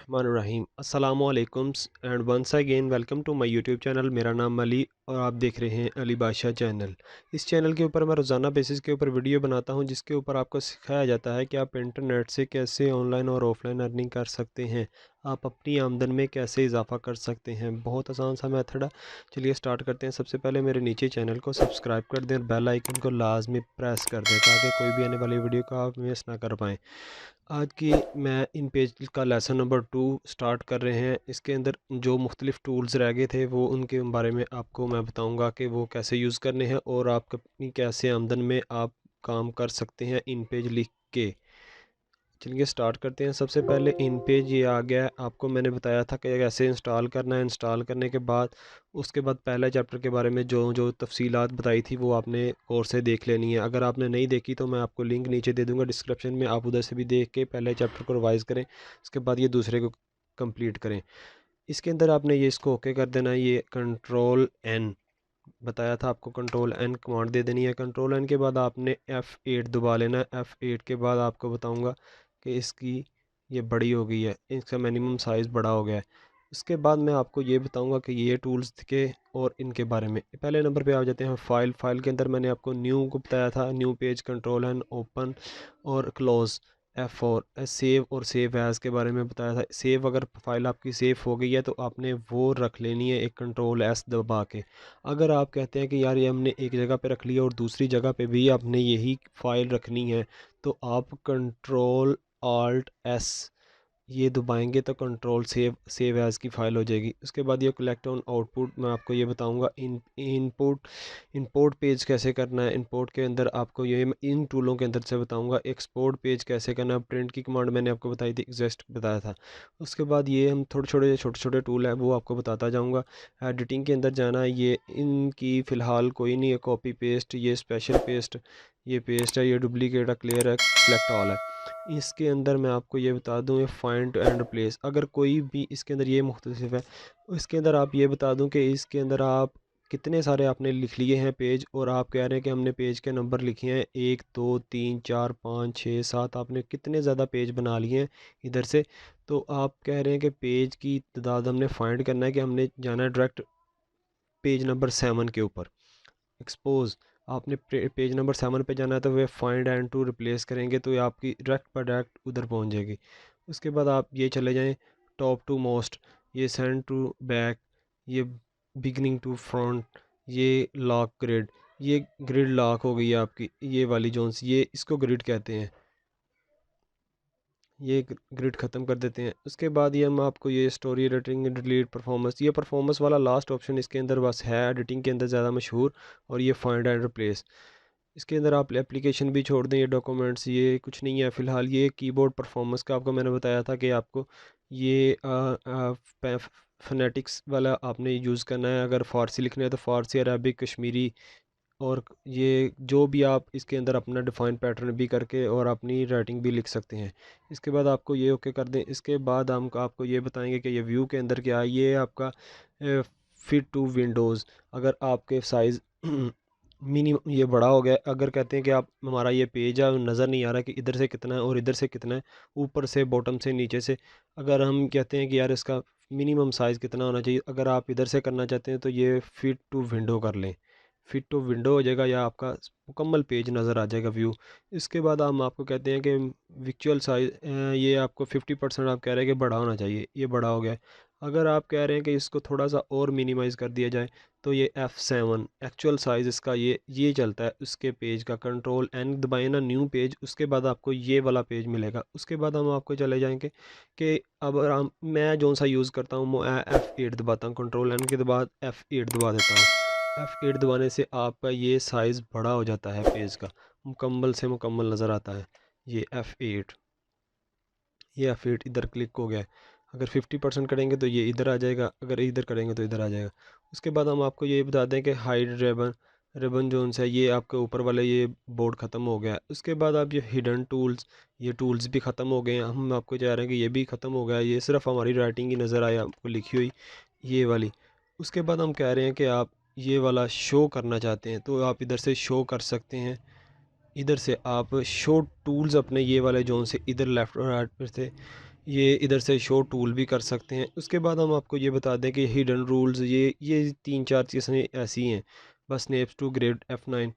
बिस्मिल्लाहिर्रहमानिर्रहीम अस्सलामुअलैकुम and once again welcome to my YouTube channel. मेरा नाम अली और आप देख रहे हैं अली बादशाह चैनल। इस चैनल के ऊपर मैं रोज़ाना बेसिस के ऊपर वीडियो बनाता हूं जिसके ऊपर आपको सिखाया जाता है कि आप इंटरनेट से कैसे ऑनलाइन और ऑफलाइन अर्निंग कर सकते हैं, आप अपनी आमदन में कैसे इजाफा कर सकते हैं। बहुत आसान सा मेथड है। चलिए स्टार्ट करते हैं। सबसे पहले मेरे नीचे चैनल को सब्सक्राइब कर दें और बेल आइकन को लाजमी प्रेस कर दें ताकि कोई भी आने वाली वीडियो को आप मिस ना कर पाएँ। आज की मैं इन पेज का लेसन नंबर 2 स्टार्ट कर रहे हैं। इसके अंदर जो मुख्तलिफ़ टूल्स रह गए थे वो उनके बारे में आपको मैं बताऊंगा कि वो कैसे यूज़ करने हैं और आप अपनी कैसे आमदन में आप काम कर सकते हैं इन पेज लिख के। चलिए स्टार्ट करते हैं। सबसे पहले इन पेज ये आ गया है। आपको मैंने बताया था कि कैसे इंस्टॉल करना है। इंस्टॉल करने के बाद उसके बाद पहले चैप्टर के बारे में जो जो तफसीलात बताई थी वो आपने और से देख लेनी है। अगर आपने नहीं देखी तो मैं आपको लिंक नीचे दे दूंगा डिस्क्रिप्शन में, आप उधर से भी देख के पहले चैप्टर को रिवाइज़ करें, उसके बाद ये दूसरे को कंप्लीट करें। इसके अंदर आपने ये इसको ओके कर देना है। ये कंट्रोल एन बताया था आपको, कंट्रोल एन कमांड दे देनी है। कंट्रोल एन के बाद आपने F8 दबा लेना है। F8 के बाद आपको बताऊंगा कि इसकी ये बड़ी हो गई है, इसका मिनिमम साइज़ बड़ा हो गया है। उसके बाद मैं आपको ये बताऊंगा कि ये टूल्स के और इनके बारे में। पहले नंबर पे आ जाते हैं फाइल के अंदर मैंने आपको न्यू को बताया था, new page, control N, open और क्लोज़ F4, सेव और सेव एज़ के बारे में बताया था। सेव, अगर फाइल आपकी सेव हो गई है तो आपने वो रख लेनी है एक कंट्रोल एस दबा के। अगर आप कहते हैं कि यार ये हमने एक जगह पे रख लिया और दूसरी जगह पे भी आपने यही फाइल रखनी है तो आप कंट्रोल ऑल्ट एस ये दबाएंगे तो कंट्रोल सेव एज़ की फ़ाइल हो जाएगी। उसके बाद ये कलेक्ट ऑन आउटपुट मैं आपको ये बताऊंगा। इंपोर्ट पेज कैसे करना है। इंपोर्ट के अंदर आपको ये इन टूलों के अंदर से बताऊंगा। एक्सपोर्ट पेज कैसे करना है। प्रिंट की कमांड मैंने आपको बताई थी, एग्जस्ट बताया था। उसके बाद ये हम छोटे छोटे टूल है वो आपको बताता जाऊँगा। एडिटिंग के अंदर जाना है। ये इनकी फ़िलहाल कोई नहीं है। कॉपी पेस्ट, ये स्पेशल पेस्ट, ये पेस्ट है, ये डुप्लीकेट है, क्लियर है, सेलेक्ट ऑल है। इसके अंदर मैं आपको ये बता दूं, ये फाइंड एंड रिप्लेस, अगर कोई भी इसके अंदर ये मुख्तलिफ है। इसके अंदर आप ये बता दूं कि इसके अंदर आप कितने सारे आपने लिख लिए हैं पेज, और आप कह रहे हैं कि हमने पेज के नंबर लिखे हैं 1 2 3 4 5 6 7, आपने कितने ज़्यादा पेज बना लिए हैं इधर से। तो आप कह रहे हैं कि पेज की तादाद हमने फाइंड करना है कि हमने जाना है डायरेक्ट पेज नंबर 7 के ऊपर। एक्सपोज, आपने पेज नंबर 7 पे जाना है तो वे फाइंड एंड टू रिप्लेस करेंगे तो ये आपकी डायरेक्ट पर डायरेक्ट उधर पहुंच जाएगी। उसके बाद आप ये चले जाएं टॉप टू मोस्ट, ये सेंड टू बैक, ये बिगनिंग टू फ्रंट, ये लॉक ग्रिड, ये ग्रिड लॉक हो गई है आपकी ये वाली जोन्स, ये इसको ग्रिड कहते हैं। ये ग्रिड ख़त्म कर देते हैं। उसके बाद ये हम आपको ये स्टोरी एडिटिंग, डिलीट, परफॉर्मेंस, ये परफॉर्मेंस वाला लास्ट ऑप्शन इसके अंदर बस है एडिटिंग के अंदर ज़्यादा मशहूर, और ये फाइंड एंड रिप्लेस। इसके अंदर आप एप्लीकेशन भी छोड़ दें, ये डॉक्यूमेंट्स, ये कुछ नहीं है फ़िलहाल। ये कीबोर्ड परफॉर्मेंस का आपको मैंने बताया था कि आपको ये फोनेटिक्स वाला आपने यूज़ करना है। अगर फ़ारसी लिखना है तो फ़ारसी, अरबिक, कश्मीरी, और ये जो भी आप इसके अंदर अपना डिफ़ाइन पैटर्न भी करके और अपनी राइटिंग भी लिख सकते हैं। इसके बाद आपको ये ओके कर दें। इसके बाद हम आपको ये बताएंगे कि ये व्यू के अंदर क्या है। ये आपका फिट टू विंडोज़, अगर आपके साइज़ मिनिमम ये बड़ा हो गया, अगर कहते हैं कि आप हमारा ये पेज है नज़र नहीं आ रहा कि इधर से कितना है और इधर से कितना है, ऊपर से, बॉटम से, नीचे से, अगर हम कहते हैं कि यार इसका मिनिमम साइज़ कितना होना चाहिए, अगर आप इधर से करना चाहते हैं तो ये फिट टू विंडो कर लें। फिट टू विंडो हो जाएगा या आपका मुकम्मल पेज नज़र आ जाएगा व्यू। इसके बाद हम आपको कहते हैं कि विचुअल साइज, ये आपको 50% आप कह रहे हैं कि बड़ा होना चाहिए, ये बड़ा हो गया है। अगर आप कह रहे हैं कि इसको थोड़ा सा और मिनिमाइज़ कर दिया जाए तो ये F7 एक्चुअल साइज़ इसका ये चलता है। उसके पेज का कंट्रोल एन दबाए ना, न्यू पेज, उसके बाद आपको ये वाला पेज मिलेगा। उसके बाद हम आपको चले जाएंगे कि अब हम मैं जो सा यूज़ करता हूँ F8 दबाता हूँ, कंट्रोल एन के बाद F8 दबा देता हूँ। F8 दबाने से आपका ये साइज़ बड़ा हो जाता है पेज का, मुकम्मल से मुकम्मल नज़र आता है। ये F8, ये F8 इधर क्लिक हो गया है। अगर 50% करेंगे तो ये इधर आ जाएगा, अगर इधर करेंगे तो इधर आ जाएगा। उसके बाद हम आपको ये बता दें कि हाइड रिबन जोन है, ये आपके ऊपर वाले ये बोर्ड ख़त्म हो गया है। उसके बाद आप ये हिडन टूल्स, ये टूल्स भी ख़त्म हो गए हैं। हम आपको चाह रहे हैं कि ये भी ख़त्म हो गया है, ये सिर्फ हमारी राइटिंग ही नज़र आए आपको लिखी हुई ये वाली। उसके बाद हम कह रहे हैं कि आप ये वाला शो करना चाहते हैं तो आप इधर से शो कर सकते हैं। इधर से आप शो टूल्स अपने ये वाले जोन से इधर लेफ़्ट और राइट पर से ये इधर से शो टूल भी कर सकते हैं। उसके बाद हम आपको ये बता दें कि हिडन रूल्स ये 3-4 चीज़ें ऐसी हैं, बस स्नेप्स टू ग्रेड F9।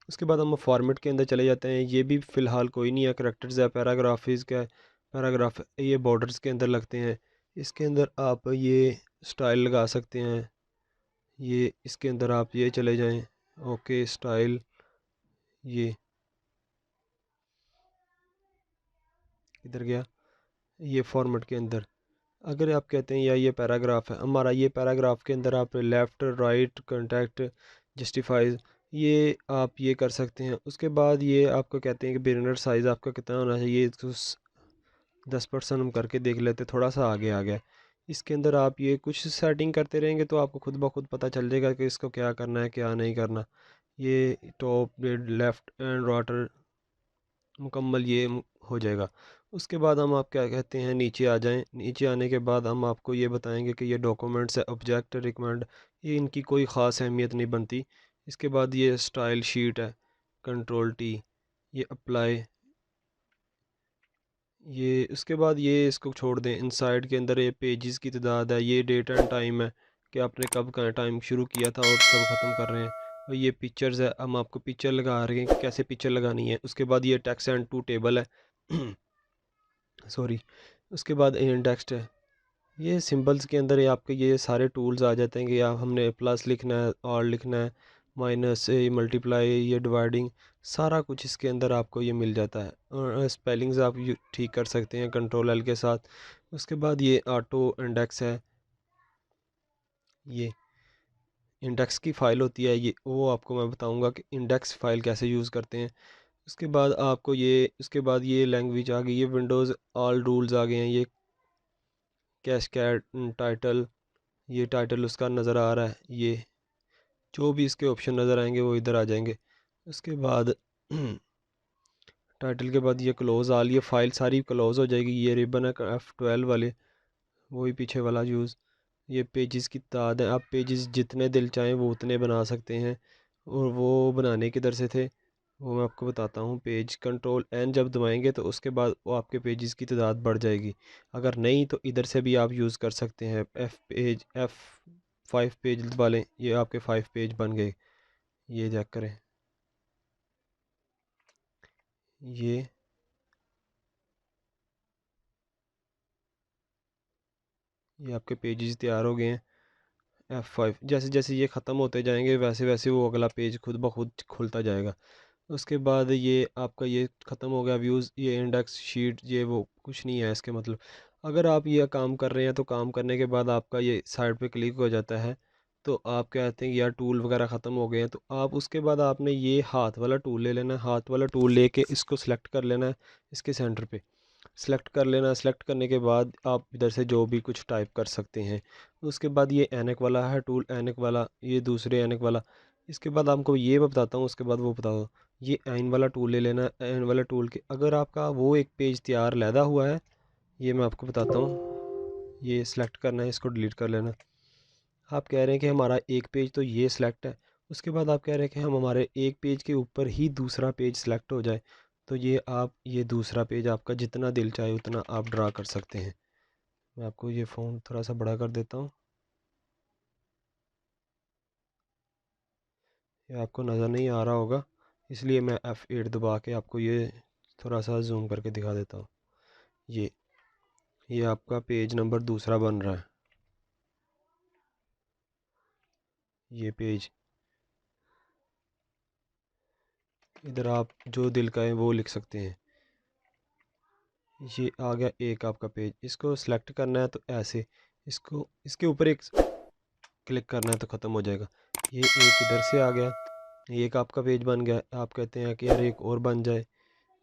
उसके बाद हम फॉर्मेट के अंदर चले जाते हैं। ये भी फ़िलहाल कोई नहीं है, करैक्टर्स है, पैराग्राफिस का पैराग्राफ ये बॉर्डर्स के अंदर लगते हैं। इसके अंदर आप ये स्टाइल लगा सकते हैं। ये इसके अंदर आप ये चले जाएं, ओके स्टाइल, ये इधर गया, ये फॉर्मेट के अंदर अगर आप कहते हैं या ये पैराग्राफ है हमारा, ये पैराग्राफ के अंदर आप लेफ़्ट राइट कॉन्टेक्ट जस्टिफाइज ये आप ये कर सकते हैं। उसके बाद ये आपको कहते हैं कि बिगिनर साइज़ आपका कितना होना चाहिए, तो 10% हम करके देख लेते, थोड़ा सा आगे आ गया। इसके अंदर आप ये कुछ सेटिंग करते रहेंगे तो आपको खुद ब खुद पता चल जाएगा कि इसको क्या करना है क्या नहीं करना। ये टॉप लेफ़्ट एंड राइटर मुकम्मल ये हो जाएगा। उसके बाद हम आप क्या कहते हैं नीचे आ जाएं। नीचे आने के बाद हम आपको ये बताएंगे कि ये डॉक्यूमेंट्स है, ऑब्जेक्ट रिकमेंड, ये इनकी कोई ख़ास अहमियत नहीं बनती। इसके बाद ये स्टाइल शीट है, कंट्रोल टी, ये अप्लाई, ये उसके बाद ये इसको छोड़ दें। इनसाइड के अंदर ये पेजेस की तादाद है, ये डेट एंड टाइम है कि आपने कब का टाइम शुरू किया था और कब ख़त्म कर रहे हैं। और ये पिक्चर्स है, हम आपको पिक्चर लगा रहे हैं कि कैसे पिक्चर लगानी है। उसके बाद ये टेक्स्ट एंड टू टेबल है सॉरी। उसके बाद इंडेक्स्ड है। ये सिंबल्स के अंदर ये आपके ये सारे टूल्स आ जाते हैं कि आप हमने प्लस लिखना है और लिखना है, माइनस मल्टीप्लाई, ये डिवाइडिंग, सारा कुछ इसके अंदर आपको ये मिल जाता है। और स्पेलिंग्स आप ठीक कर सकते हैं कंट्रोल एल के साथ। उसके बाद ये ऑटो इंडेक्स है, ये इंडेक्स की फ़ाइल होती है, ये वो आपको मैं बताऊंगा कि इंडेक्स फ़ाइल कैसे यूज़ करते हैं। उसके बाद आपको ये उसके बाद ये लैंग्वेज आ गई, ये विंडोज़ ऑल रूल्स आ गए हैं, ये कैशकैड टाइटल, ये टाइटल उसका नज़र आ रहा है, ये जो भी इसके ऑप्शन नज़र आएंगे वो इधर आ जाएंगे। उसके बाद टाइटल के बाद ये क्लोज़ आल, ये फ़ाइल सारी क्लोज़ हो जाएगी। ये रिबन है F12 वाले, वही पीछे वाला यूज़। ये पेजेस की तादाद है, आप पेजेस जितने दिल चाहें वो उतने बना सकते हैं। और वो बनाने किधर से थे वो मैं आपको बताता हूँ। पेज कंट्रोल एन जब दबाएंगे तो उसके बाद वो आपके पेजेस की तादाद बढ़ जाएगी। अगर नहीं तो इधर से भी आप यूज़ कर सकते हैं। F5 पेज दबा लें, ये आपके 5 पेज बन गए। ये चेक करें, ये ये आपके पेजेस तैयार हो गए हैं। F5 जैसे जैसे ये ख़त्म होते जाएंगे वैसे वैसे वो अगला पेज खुद ब खुद खुलता जाएगा। उसके बाद ये आपका ये ख़त्म हो गया व्यूज़, ये इंडेक्स शीट, ये वो कुछ नहीं है इसके मतलब। अगर आप ये काम कर रहे हैं तो काम करने के बाद आपका ये साइड पे क्लिक हो जाता है, तो आप कहते हैं कि यार टूल वगैरह ख़त्म हो गए हैं, तो आप उसके बाद आपने ये हाथ वाला टूल ले लेना है। हाथ वाला टूल लेके इसको सिलेक्ट कर लेना है, इसके सेंटर पे सेलेक्ट कर लेना। सेलेक्ट करने के बाद आप इधर से जो भी कुछ टाइप कर सकते हैं। उसके बाद ये ऐनक वाला है टूल, ऐनक वाला, ये दूसरे ऐनक वाला। इसके बाद आपको ये मैं बताता हूँ, उसके बाद वो बता दो। ये ऐन वाला टूल ले लेना है। ऐन वाला टूल के अगर आपका वो एक पेज तैयार लैदा हुआ है, ये मैं आपको बताता हूँ। ये सिलेक्ट करना है, इसको डिलीट कर लेना। आप कह रहे हैं कि हमारा एक पेज तो ये सिलेक्ट है, उसके बाद आप कह रहे हैं कि हम हमारे एक पेज के ऊपर ही दूसरा पेज सिलेक्ट हो जाए, तो ये आप ये दूसरा पेज आपका जितना दिल चाहे उतना आप ड्रा कर सकते हैं। मैं आपको ये फ़ोन थोड़ा सा बड़ा कर देता हूँ, ये आपको नज़र नहीं आ रहा होगा, इसलिए मैं F8 दबा के आपको ये थोड़ा सा जूम करके दिखा देता हूँ। ये ये आपका पेज नंबर दूसरा बन रहा है, ये पेज। इधर आप जो दिल का है वो लिख सकते हैं। ये आ गया एक आपका पेज, इसको सिलेक्ट करना है तो ऐसे इसको इसके ऊपर एक क्लिक करना है तो ख़त्म हो जाएगा। ये एक इधर से आ गया, ये एक आपका पेज बन गया। आप कहते हैं कि यार एक और बन जाए,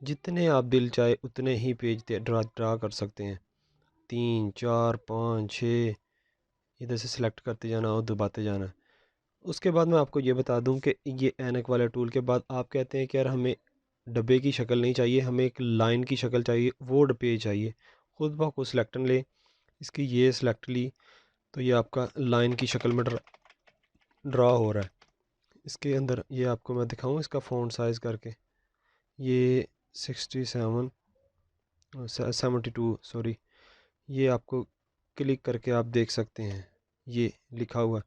जितने आप दिल चाहे उतने ही पेज ड्रा ड्रा कर सकते हैं। 3 4 5 6 इधर से सिलेक्ट करते जाना और दबाते जाना। उसके बाद मैं आपको ये बता दूं कि ये ऐनक वाले टूल के बाद आप कहते हैं कि यार हमें डब्बे की शक्ल नहीं चाहिए, हमें एक लाइन की शक्ल चाहिए, वो डब्बे चाहिए। खुद ब खुद सिलेक्ट ले, इसकी ये सिलेक्ट ली, तो ये आपका लाइन की शक्ल में ड्रा हो रहा है। इसके अंदर ये आपको मैं दिखाऊं इसका फ़ॉन्ट साइज़ करके, ये 67 72 सॉरी, ये आपको क्लिक करके आप देख सकते हैं, ये लिखा हुआ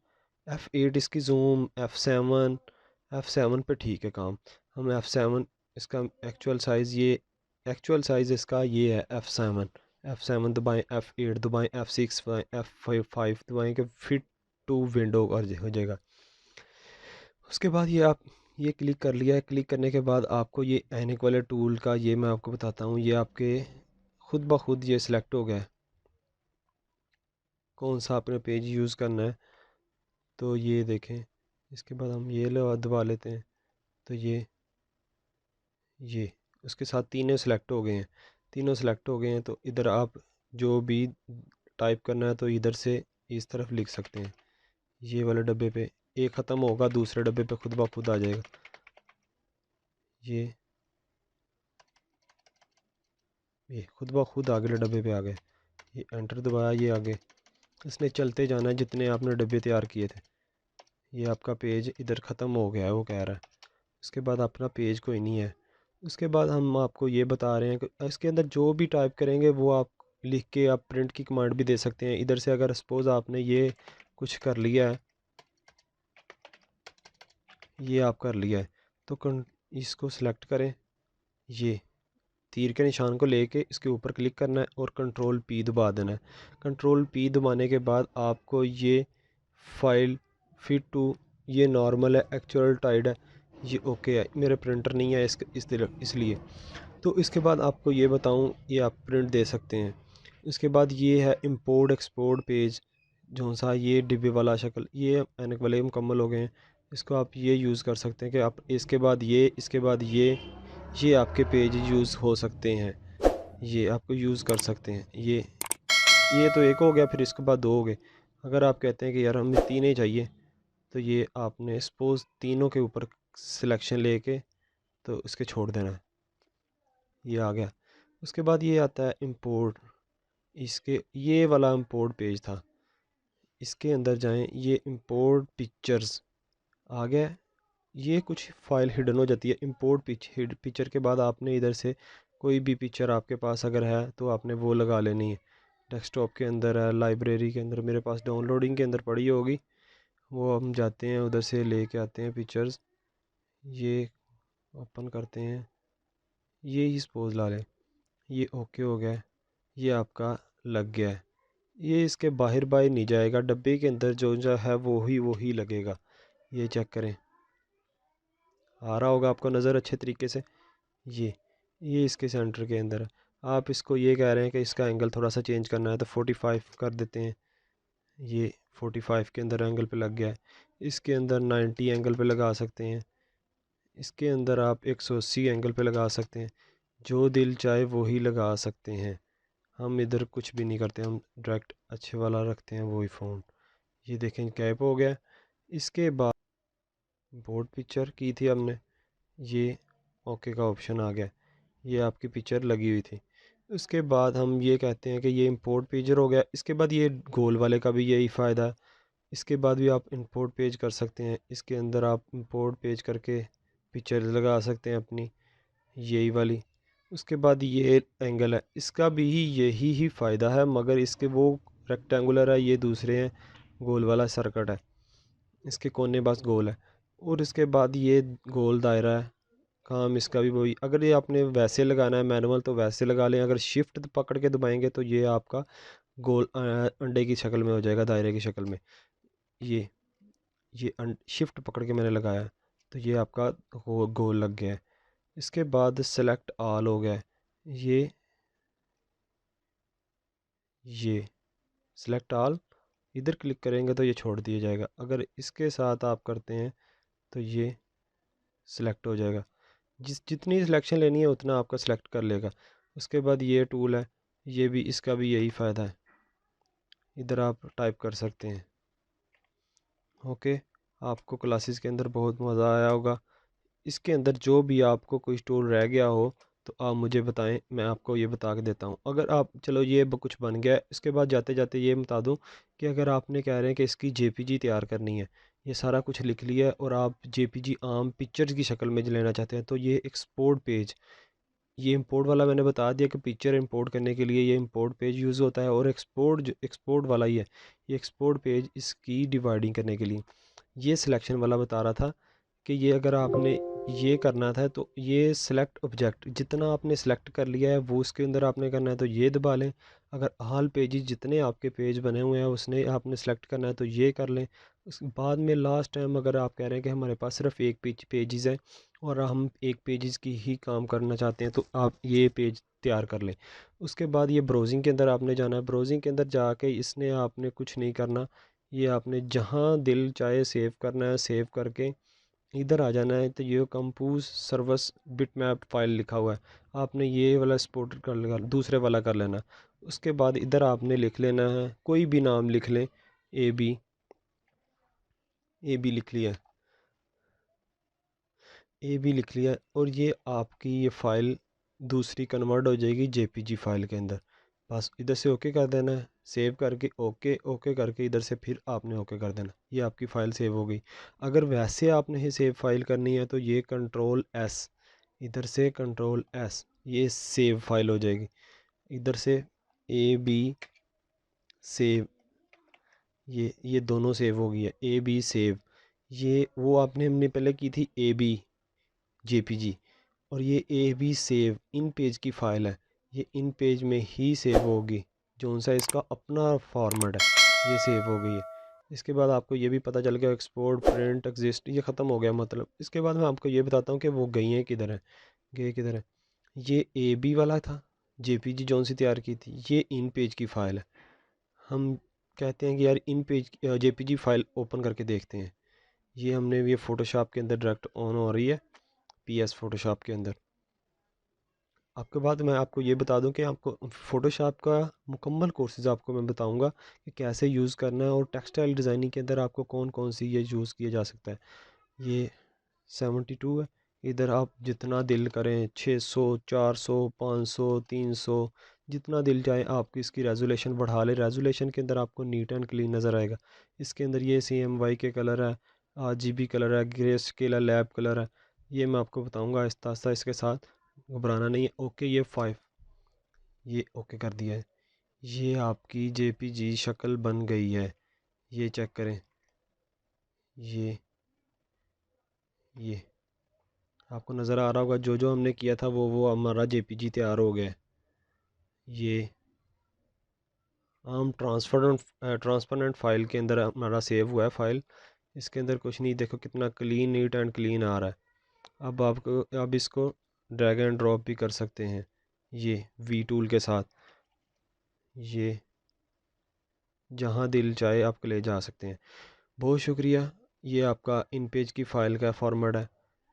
F8 इसकी जूम, F7 पे ठीक है काम। हम F7 इसका एक्चुअल साइज़ इसका ये है F7 दबाएं, F8 दबाएं, F6 दबाएं, F5 दबाएं कि फिट टू विंडो हो जाएगा। उसके बाद ये आप ये क्लिक कर लिया है। क्लिक करने के बाद आपको ये एनिक वाले टूल का ये मैं आपको बताता हूँ, ये आपके खुद ब खुद ये सिलेक्ट हो गया है कौन सा आपने पेज यूज़ करना है। तो ये देखें, इसके बाद हम ये दबा लेते हैं तो ये उसके साथ तीनों सेलेक्ट हो गए हैं। तीनों सेलेक्ट हो गए हैं तो इधर आप जो भी टाइप करना है तो इधर से इस तरफ लिख सकते हैं। ये वाले डब्बे पे एक ख़त्म होगा, दूसरे डब्बे पे खुद ब खुद आ जाएगा। ये खुद ब खुद आगे डब्बे पे आ गए। ये एंटर दबाया, ये आगे इसने चलते जाना है जितने आपने डब्बे तैयार किए थे। ये आपका पेज इधर ख़त्म हो गया है वो कह रहा है। उसके बाद अपना पेज कोई नहीं है। उसके बाद हम आपको ये बता रहे हैं कि इसके अंदर जो भी टाइप करेंगे वो आप लिख के आप प्रिंट की कमांड भी दे सकते हैं। इधर से अगर सपोज़ आपने ये कुछ कर लिया है, ये आप कर लिया है तो इसको सिलेक्ट करें, ये तीर के निशान को लेके इसके ऊपर क्लिक करना है और कंट्रोल पी दबा देना है। कंट्रोल पी दबाने के बाद आपको ये फाइल फिट टू, ये नॉर्मल है, एक्चुअल टाइड है, ये ओके है। मेरे प्रिंटर नहीं है इसलिए। तो इसके बाद आपको ये बताऊं, ये आप प्रिंट दे सकते हैं। इसके बाद ये है इंपोर्ट एक्सपोर्ट पेज, जो सा ये डिब्बे वाला शक्ल, ये एनक वाले मुकम्मल हो गए हैं। इसको आप ये यूज़ कर सकते हैं कि आप इसके बाद इसके बाद ये आपके पेज यूज़ हो सकते हैं, ये आपको यूज़ कर सकते हैं। ये तो एक हो गया, फिर इसके बाद दो हो गए। अगर आप कहते हैं कि यार हमें तीन ही चाहिए तो ये आपने सपोज़ तीनों के ऊपर सिलेक्शन लेके तो इसके छोड़ देना है, ये आ गया। उसके बाद ये आता है इंपोर्ट, इसके ये वाला इंपोर्ट पेज था, इसके अंदर जाएं, ये इंपोर्ट पिक्चर्स आ गया। ये कुछ फ़ाइल हिडन हो जाती है। इंपोर्ट पिक्चर के बाद आपने इधर से कोई भी पिक्चर आपके पास अगर है तो आपने वो लगा लेनी है। डेस्कटॉप के अंदर है, लाइब्रेरी के अंदर मेरे पास डाउनलोडिंग के अंदर पड़ी होगी, वो हम जाते हैं उधर से लेके आते हैं पिक्चर्स। ये ओपन करते हैं, ये ही सपोज ला लें, ये ओके हो गया है, ये आपका लग गया है। ये इसके बाहर बाहर नहीं जाएगा, डब्बे के अंदर जो जो है वो ही लगेगा। ये चेक करें, आ रहा होगा आपको नज़र अच्छे तरीके से। ये इसके सेंटर के अंदर है। आप इसको ये कह रहे हैं कि इसका एंगल थोड़ा सा चेंज करना है तो 45 कर देते हैं। ये 45 के अंदर एंगल पे लग गया है। इसके अंदर 90 एंगल पे लगा सकते हैं। इसके अंदर आप 180 एंगल पे लगा सकते हैं। जो दिल चाहे वो ही लगा सकते हैं। हम इधर कुछ भी नहीं करते, हम डायरेक्ट अच्छे वाला रखते हैं वही फ़ोन। ये देखें कैप हो गया। इसके बाद बोर्ड पिक्चर की थी हमने, ये ओके का ऑप्शन आ गया। ये आपकी पिक्चर लगी हुई थी। उसके बाद हम ये कहते हैं कि ये इंपोर्ट पेजर हो गया। इसके बाद ये गोल वाले का भी यही फ़ायदा है। इसके बाद भी आप इंपोर्ट पेज कर सकते हैं। इसके अंदर आप इंपोर्ट पेज करके पिक्चर लगा सकते हैं अपनी, यही वाली। उसके बाद ये एंगल है, इसका भी यही ही फ़ायदा है, मगर इसके वो रेक्टेंगुलर है, ये दूसरे हैं गोल वाला सर्कट है, इसके कोने बस गोल है। और इसके बाद ये गोल दायरा है, काम इसका भी वही। अगर ये आपने वैसे लगाना है मैनुअल तो वैसे लगा लें, अगर शिफ्ट पकड़ के दबाएंगे तो ये आपका गोल अंडे की शक्ल में हो जाएगा, दायरे की शक्ल में। ये शिफ्ट पकड़ के मैंने लगाया है, तो ये आपका गोल लग गया है। इसके बाद सेलेक्ट ऑल हो गया है। ये ये सेलेक्ट ऑल इधर क्लिक करेंगे तो ये छोड़ दिया जाएगा। अगर इसके साथ आप करते हैं तो ये सिलेक्ट हो जाएगा। जितनी सिलेक्शन लेनी है उतना आपका सिलेक्ट कर लेगा। उसके बाद ये टूल है, ये भी इसका भी यही फ़ायदा है, इधर आप टाइप कर सकते हैं। ओके, आपको क्लासेस के अंदर बहुत मज़ा आया होगा। इसके अंदर जो भी आपको कोई टूल रह गया हो तो आप मुझे बताएं, मैं आपको ये बता के देता हूँ। अगर आप चलो ये कुछ बन गया है, इसके बाद जाते जाते ये बता दूँ कि अगर आपने कह रहे हैं कि इसकी जेपीजी तैयार करनी है, ये सारा कुछ लिख लिया है और आप जेपीजी आम पिक्चर्स की शक्ल में लेना चाहते हैं तो ये एक्सपोर्ट पेज, ये इंपोर्ट वाला मैंने बता दिया कि पिक्चर इंपोर्ट करने के लिए ये इंपोर्ट पेज यूज़ होता है, और एक्सपोर्ट जो एक्सपोर्ट वाला ही है, ये एक्सपोर्ट पेज इसकी डिवाइडिंग करने के लिए। ये सिलेक्शन वाला बता रहा था कि ये अगर आपने ये करना था तो ये सिलेक्ट ऑब्जेक्ट जितना आपने सेलेक्ट कर लिया है वो उसके अंदर आपने करना है तो ये दबा लें। अगर ऑल पेजेस जितने आपके पेज बने हुए हैं उसने आपने सेलेक्ट करना है तो ये कर लें। उसके बाद में लास्ट टाइम अगर आप कह रहे हैं कि हमारे पास सिर्फ एक पेजेस है और हम एक पेजेस की ही काम करना चाहते हैं तो आप ये पेज तैयार कर लें। उसके बाद ये ब्राउजिंग के अंदर आपने जाना है। ब्राउजिंग के अंदर जाके इसने आपने कुछ नहीं करना, ये आपने जहाँ दिल चाहे सेव करना है, सेव करके इधर आ जाना है। तो ये कंपोज सर्वस बिटमैप फाइल लिखा हुआ है, आपने ये वाला एक्सपोर्ट कर लेगा, दूसरे वाला कर लेना। उसके बाद इधर आपने लिख लेना है, कोई भी नाम लिख लें, ए बी लिख लिया, ए बी लिख लिया, और ये आपकी ये फ़ाइल दूसरी कन्वर्ट हो जाएगी जेपीजी फ़ाइल के अंदर। बस इधर से ओके कर देना है, सेव करके ओके ओके करके इधर से फिर आपने ओके कर देना, ये आपकी फ़ाइल सेव हो गई। अगर वैसे आपने ये सेव फाइल करनी है तो ये कंट्रोल एस, इधर से कंट्रोल एस, ये सेव फाइल हो जाएगी। इधर से ए बी सेव, ये दोनों सेव हो गई है, ए बी सेव। ये वो आपने हमने पहले की थी ए बी जेपीजी, और ये A B save in page की फ़ाइल है, ये इन पेज में ही सेव होगी, जो सा इसका अपना फॉर्मेट है ये सेव हो गई है। इसके बाद आपको ये भी पता चल गया एक्सपोर्ट प्रिंट एग्जिस्ट ये ख़त्म हो गया मतलब। इसके बाद मैं आपको ये बताता हूँ कि वो गई हैं किधर है, गए किधर है। ये ए बी वाला था जेपीजी जौन सी तैयार की थी, ये इन पेज की फ़ाइल है। हम कहते हैं कि यार इन पेज जेपीजी फ़ाइल ओपन करके देखते हैं। ये हमने ये फ़ोटोशॉप के अंदर डायरेक्ट ऑन हो रही है, पीएस फ़ोटोशॉप के अंदर। आपके बाद मैं आपको ये बता दूं कि आपको फ़ोटोशॉप का मुकम्मल कोर्सेज़ आपको मैं बताऊंगा कि कैसे यूज़ करना है, और टेक्सटाइल डिज़ाइनिंग के अंदर आपको कौन कौन सी ये यूज़ किया जा सकता है। ये 72 है, इधर आप जितना दिल करें 600 400 500 300 जितना दिल चाहे आप इसकी रेजोल्यूशन बढ़ा ले। रेजोल्यूशन के अंदर आपको नीट एंड क्लीन नज़र आएगा। इसके अंदर ये CMY के कलर है, RGB कलर है, ग्रे स्केल है, लैब कलर है, ये मैं आपको बताऊंगा आहिस्ता आहिस्ता इसके साथ, घबराना नहीं है। ओके ये 5, ये ओके कर दिया है। ये आपकी जेपीजी शक्ल बन गई है, ये चेक करें। ये आपको नज़र आ रहा होगा, जो जो हमने किया था वो हमारा जेपीजी तैयार हो गया है। ये हम ट्रांसपेरेंट फ़ाइल के अंदर हमारा सेव हुआ है फ़ाइल। इसके अंदर कुछ नहीं, देखो कितना क्लीन, नीट एंड क्लीन आ रहा है। अब आपको अब इसको ड्रैग एंड ड्रॉप भी कर सकते हैं ये वी टूल के साथ। ये जहाँ दिल चाहे आप ले जा सकते हैं। बहुत शुक्रिया। ये आपका इन पेज की फ़ाइल का फॉर्मेट है,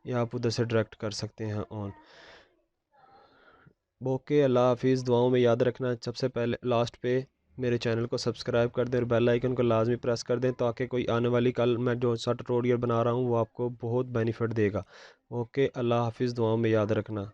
ये आप उधर से डायरेक्ट कर सकते हैं ऑन। ओके, अल्लाह हाफिज़। दुआओं में याद रखना, सबसे पहले लास्ट पे मेरे चैनल को सब्सक्राइब कर दें और बेल आइकन को लाजमी प्रेस कर दें, ताकि कोई आने वाली कल मैं जो सा ट्यूटोरियल बना रहा हूँ वो आपको बहुत बेनिफिट देगा। ओके, अल्लाह हाफिज़। दुआओं में याद रखना।